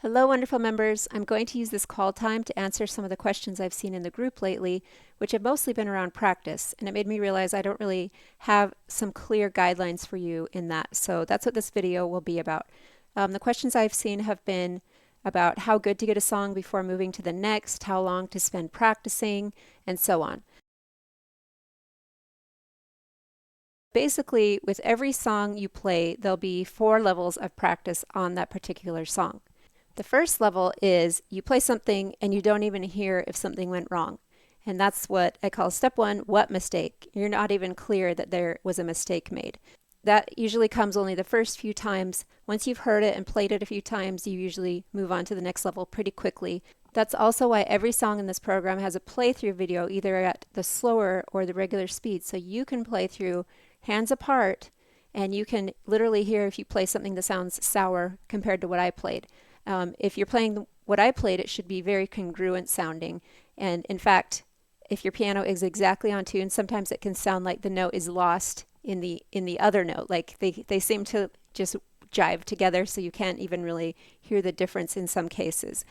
Hello, wonderful members. I'm going to use this call time to answer some of the questions I've seen in the group lately, which have mostly been around practice, and it made me realize I don't really have some clear guidelines for you in that, so that's what this video will be about. The questions I've seen have been about how good to get a song before moving to the next, how long to spend practicing, and so on. Basically, with every song you play, there'll be 4 levels of practice on that particular song. The first level is you play something and you don't even hear if something went wrong. And that's what I call step 1, what mistake? You're not even clear that there was a mistake made. That usually comes only the first few times. Once you've heard it and played it a few times, you usually move on to the next level pretty quickly. That's also why every song in this program has a playthrough video either at the slower or the regular speed, so you can play through hands apart and you can literally hear if you play something that sounds sour compared to what I played. If you're playing what I played, it should be very congruent sounding. And in fact, if your piano is exactly on tune, sometimes it can sound like the note is lost in the other note. Like they seem to just jive together, so you can't even really hear the difference in some cases.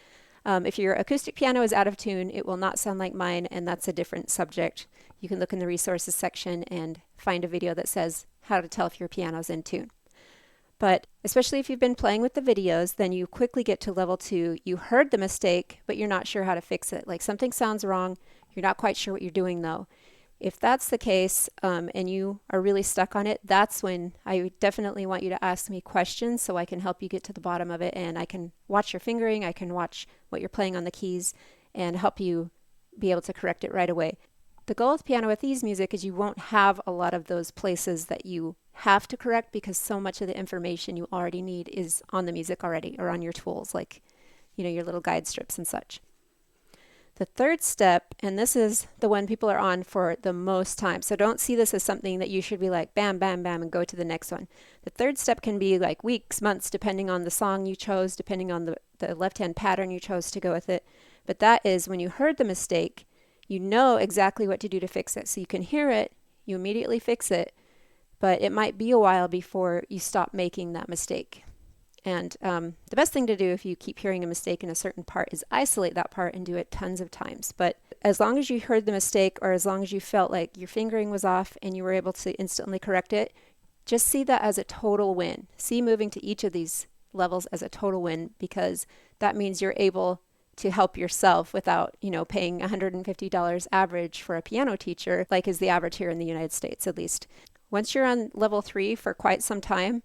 If your acoustic piano is out of tune, it will not sound like mine, and that's a different subject. You can look in the resources section and find a video that says how to tell if your piano's in tune. But especially if you've been playing with the videos, then you quickly get to level 2. You heard the mistake, but you're not sure how to fix it. Like something sounds wrong, you're not quite sure what you're doing though. If that's the case and you are really stuck on it, that's when I definitely want you to ask me questions so I can help you get to the bottom of it, and I can watch your fingering, I can watch what you're playing on the keys and help you be able to correct it right away. The goal with Piano with Ease music is you won't have a lot of those places that you have to correct because so much of the information you already need is on the music already or on your tools, like your little guide strips and such. The third step, and this is the one people are on for the most time, so don't see this as something that you should be like bam, bam, bam, and go to the next one. The third step can be like weeks, months, depending on the song you chose, depending on the left-hand pattern you chose to go with it. But that is when you heard the mistake, you know exactly what to do to fix it. So you can hear it, you immediately fix it, but it might be a while before you stop making that mistake. And the best thing to do if you keep hearing a mistake in a certain part is isolate that part and do it tons of times. But as long as you heard the mistake, or as long as you felt like your fingering was off and you were able to instantly correct it, just see that as a total win. See moving to each of these levels as a total win, because that means you're able to help yourself without, paying $150 average for a piano teacher, like is the average here in the United States at least. Once you're on level 3 for quite some time,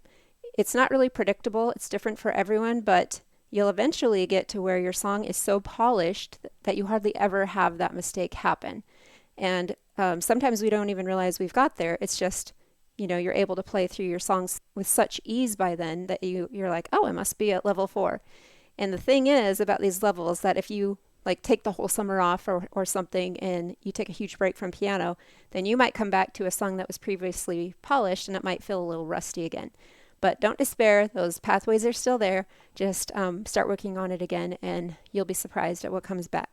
it's not really predictable. It's different for everyone, but you'll eventually get to where your song is so polished that you hardly ever have that mistake happen. And sometimes we don't even realize we've got there. It's just, you're able to play through your songs with such ease by then that you're like, oh, I must be at level 4. And the thing is about these levels that if you like take the whole summer off or something and you take a huge break from piano, then you might come back to a song that was previously polished and it might feel a little rusty again. But don't despair, those pathways are still there. Just start working on it again and you'll be surprised at what comes back.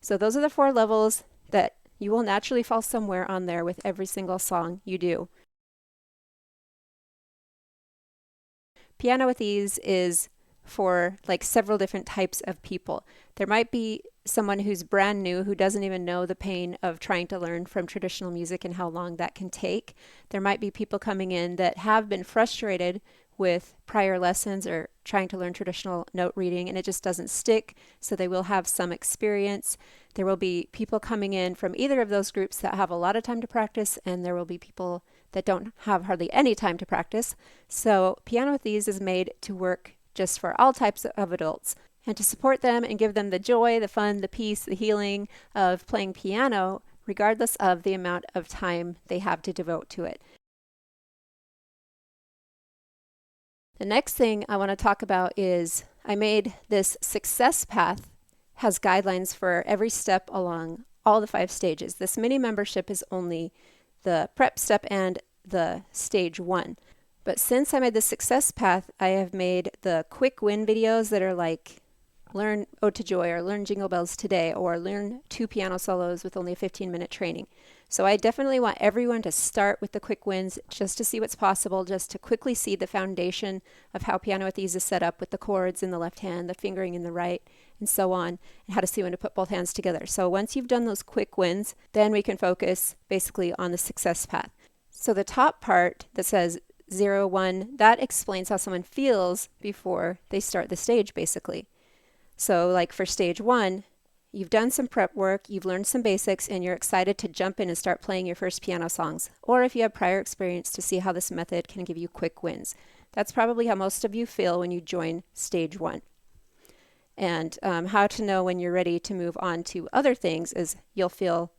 So those are the 4 levels that you will naturally fall somewhere on there with every single song you do. Piano with Ease is for like several different types of people. There might be someone who's brand new who doesn't even know the pain of trying to learn from traditional music and how long that can take. There might be people coming in that have been frustrated with prior lessons or trying to learn traditional note reading and it just doesn't stick, so they will have some experience. There will be people coming in from either of those groups that have a lot of time to practice, and there will be people that don't have hardly any time to practice. So Piano with Ease is made to work just for all types of adults, and to support them and give them the joy, the fun, the peace, the healing of playing piano, regardless of the amount of time they have to devote to it. The next thing I want to talk about is I made this success path, has guidelines for every step along all the 5 stages. This mini membership is only the prep step and the stage 1. But since I made the success path, I have made the quick win videos that are like learn Ode to Joy or learn Jingle Bells Today or learn 2 piano solos with only a 15-minute training. So I definitely want everyone to start with the quick wins just to see what's possible, just to quickly see the foundation of how Piano with Ease is set up with the chords in the left hand, the fingering in the right, and so on, and how to see when to put both hands together. So once you've done those quick wins, then we can focus basically on the success path. So the top part that says 0, 1, that explains how someone feels before they start the stage basically. So like for stage 1, you've done some prep work, you've learned some basics, and you're excited to jump in and start playing your first piano songs. Or if you have prior experience, to see how this method can give you quick wins. That's probably how most of you feel when you join stage 1. And how to know when you're ready to move on to other things is you'll feel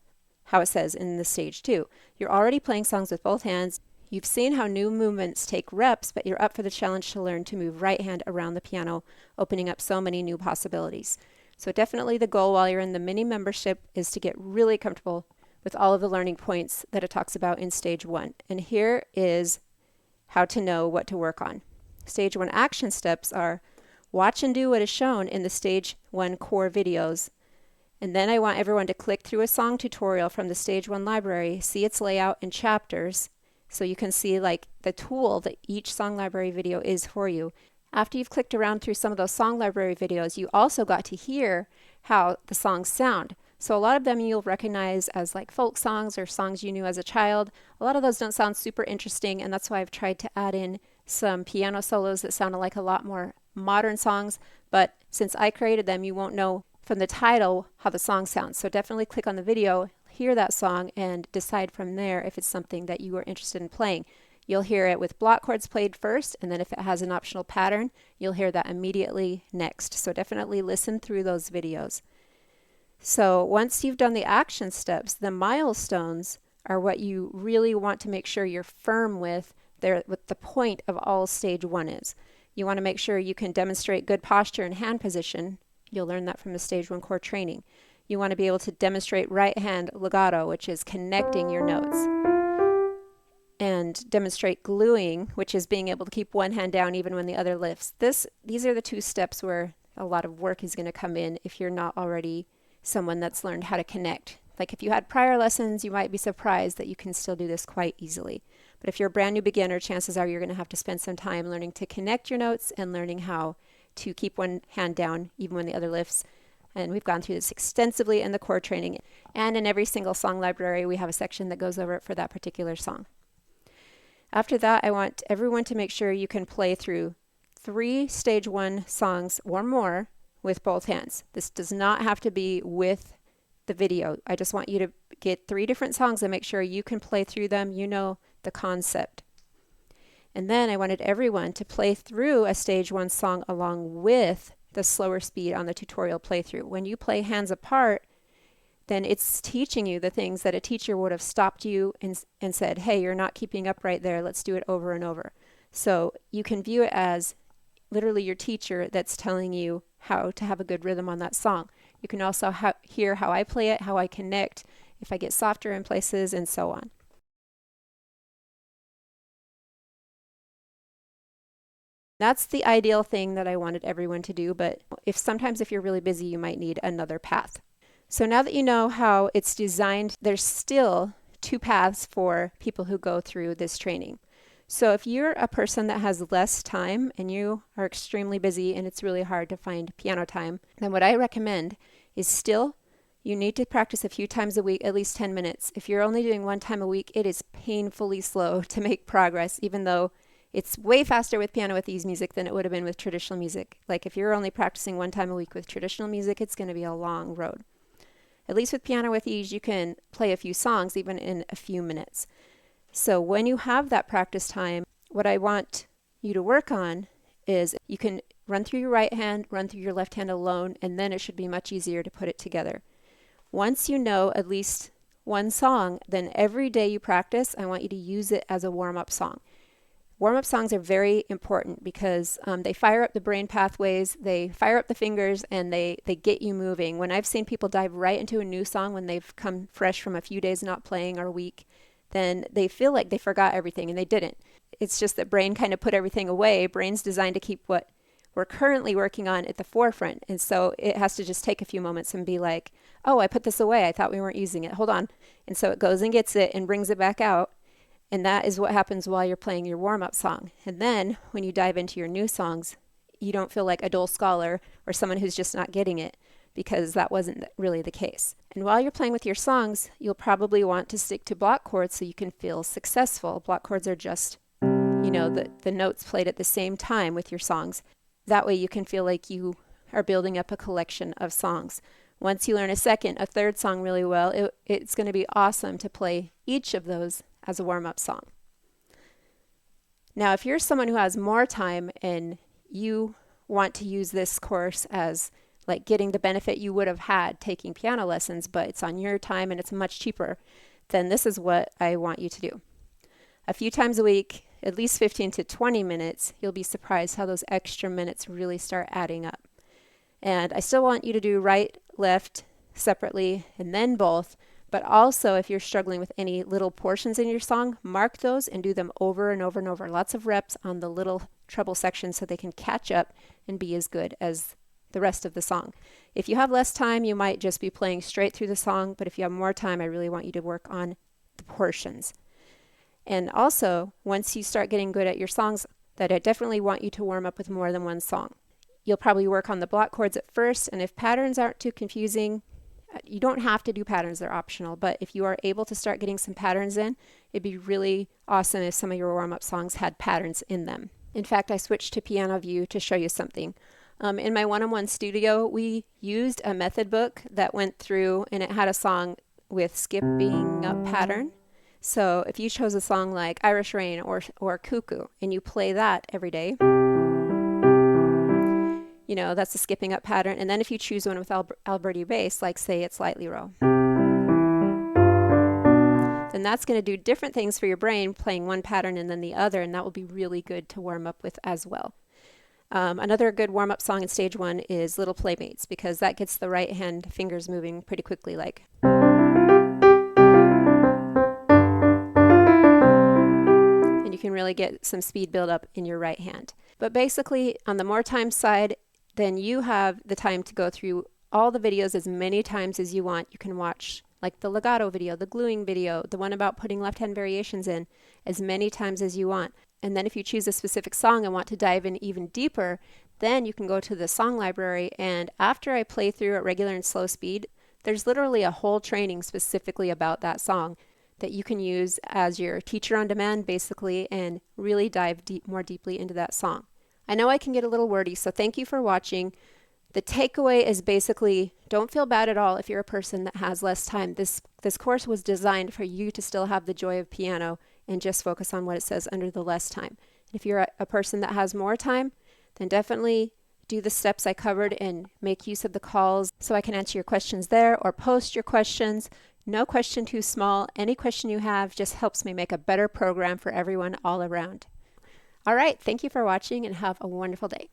how it says in the stage 2. You're already playing songs with both hands. You've seen how new movements take reps, but you're up for the challenge to learn to move right hand around the piano, opening up so many new possibilities. So definitely the goal while you're in the mini membership is to get really comfortable with all of the learning points that it talks about in stage 1. And here is how to know what to work on. Stage 1 action steps are watch and do what is shown in the stage 1 core videos. And then I want everyone to click through a song tutorial from the stage 1 library, see its layout in chapters, so you can see like the tool that each song library video is for you. After you've clicked around through some of those song library videos, you also got to hear how the songs sound. So a lot of them you'll recognize as like folk songs or songs you knew as a child. A lot of those don't sound super interesting, and that's why I've tried to add in some piano solos that sounded like a lot more modern songs. But since I created them, you won't know from the title how the song sounds. So definitely click on the video, hear that song, and decide from there if it's something that you are interested in playing. You'll hear it with block chords played first, and then if it has an optional pattern, you'll hear that immediately next. So definitely listen through those videos. So once you've done the action steps, the milestones are what you really want to make sure you're firm with. They're what the point of all stage 1 is. You want to make sure you can demonstrate good posture and hand position. You'll learn that from the stage 1 core training. You want to be able to demonstrate right hand legato, which is connecting your notes. And demonstrate gluing, which is being able to keep one hand down even when the other lifts. These are the 2 steps where a lot of work is going to come in if you're not already someone that's learned how to connect. Like if you had prior lessons, you might be surprised that you can still do this quite easily. But if you're a brand new beginner, chances are you're going to have to spend some time learning to connect your notes and learning how to keep one hand down even when the other lifts. And we've gone through this extensively in the core training. And in every single song library, we have a section that goes over it for that particular song. After that, I want everyone to make sure you can play through 3 stage 1 songs or more with both hands. This does not have to be with the video. I just want you to get 3 different songs and make sure you can play through them. You know the concept. And then I wanted everyone to play through a stage 1 song along with the slower speed on the tutorial playthrough. When you play hands apart, then it's teaching you the things that a teacher would have stopped you and said, hey, you're not keeping up right there. Let's do it over and over. So you can view it as literally your teacher that's telling you how to have a good rhythm on that song. You can also hear how I play it, how I connect, if I get softer in places, and so on. That's the ideal thing that I wanted everyone to do, but sometimes if you're really busy, you might need another path. So now that you know how it's designed, there's still 2 paths for people who go through this training. So if you're a person that has less time and you are extremely busy and it's really hard to find piano time, then what I recommend is still you need to practice a few times a week, at least 10 minutes. If you're only doing 1 time a week, it is painfully slow to make progress, even though it's way faster with Piano with Ease music than it would have been with traditional music. Like if you're only practicing 1 time a week with traditional music, it's going to be a long road. At least with Piano with Ease, you can play a few songs even in a few minutes. So when you have that practice time, what I want you to work on is you can run through your right hand, run through your left hand alone, and then it should be much easier to put it together. Once you know at least 1 song, then every day you practice, I want you to use it as a warm-up song. Warm-up songs are very important because they fire up the brain pathways, they fire up the fingers, and they get you moving. When I've seen people dive right into a new song when they've come fresh from a few days not playing or a week, then they feel like they forgot everything, and they didn't. It's just that brain kind of put everything away. Brain's designed to keep what we're currently working on at the forefront. And so it has to just take a few moments and be like, oh, I put this away. I thought we weren't using it. Hold on. And so it goes and gets it and brings it back out. And that is what happens while you're playing your warm-up song. And then when you dive into your new songs, you don't feel like a dull scholar or someone who's just not getting it, because that wasn't really the case. And while you're playing with your songs, you'll probably want to stick to block chords so you can feel successful. Block chords are just, the notes played at the same time with your songs. That way you can feel like you are building up a collection of songs. Once you learn a second, a third song really well, it's going to be awesome to play each of those as a warm-up song. Now, if you're someone who has more time and you want to use this course as like getting the benefit you would have had taking piano lessons, but it's on your time and it's much cheaper, then this is what I want you to do. A few times a week, at least 15 to 20 minutes, you'll be surprised how those extra minutes really start adding up. And I still want you to do right, left, separately, and then both. But also, if you're struggling with any little portions in your song, mark those and do them over and over and over. Lots of reps on the little treble sections so they can catch up and be as good as the rest of the song. If you have less time, you might just be playing straight through the song. But if you have more time, I really want you to work on the portions. And also, once you start getting good at your songs, that I definitely want you to warm up with more than one song. You'll probably work on the block chords at first, and if patterns aren't too confusing, you don't have to do patterns, they're optional, but if you are able to start getting some patterns in, it'd be really awesome if some of your warm-up songs had patterns in them. In fact, I switched to Piano View to show you something. In my one-on-one studio, we used a method book that went through, and it had a song with skipping up pattern. So if you chose a song like Irish Rain or Cuckoo, and you play that every day, that's a skipping up pattern. And then if you choose one with Alberti bass, like say it's Lightly Row, then that's going to do different things for your brain, playing one pattern and then the other, and that will be really good to warm up with as well. Another good warm-up song in stage one is Little Playmates, because that gets the right hand fingers moving pretty quickly, like. And you can really get some speed build up in your right hand. But basically, on the more time side, then you have the time to go through all the videos as many times as you want. You can watch like the legato video, the gluing video, the one about putting left hand variations in, as many times as you want. And then if you choose a specific song and want to dive in even deeper, then you can go to the song library, and after I play through at regular and slow speed, there's literally a whole training specifically about that song that you can use as your teacher on demand basically, and really dive more deeply into that song. I know I can get a little wordy, so thank you for watching. The takeaway is basically, don't feel bad at all if you're a person that has less time. This course was designed for you to still have the joy of piano and just focus on what it says under the less time. And if you're a person that has more time, then definitely do the steps I covered and make use of the calls so I can answer your questions there, or post your questions. No question too small. Any question you have just helps me make a better program for everyone all around. All right, thank you for watching and have a wonderful day.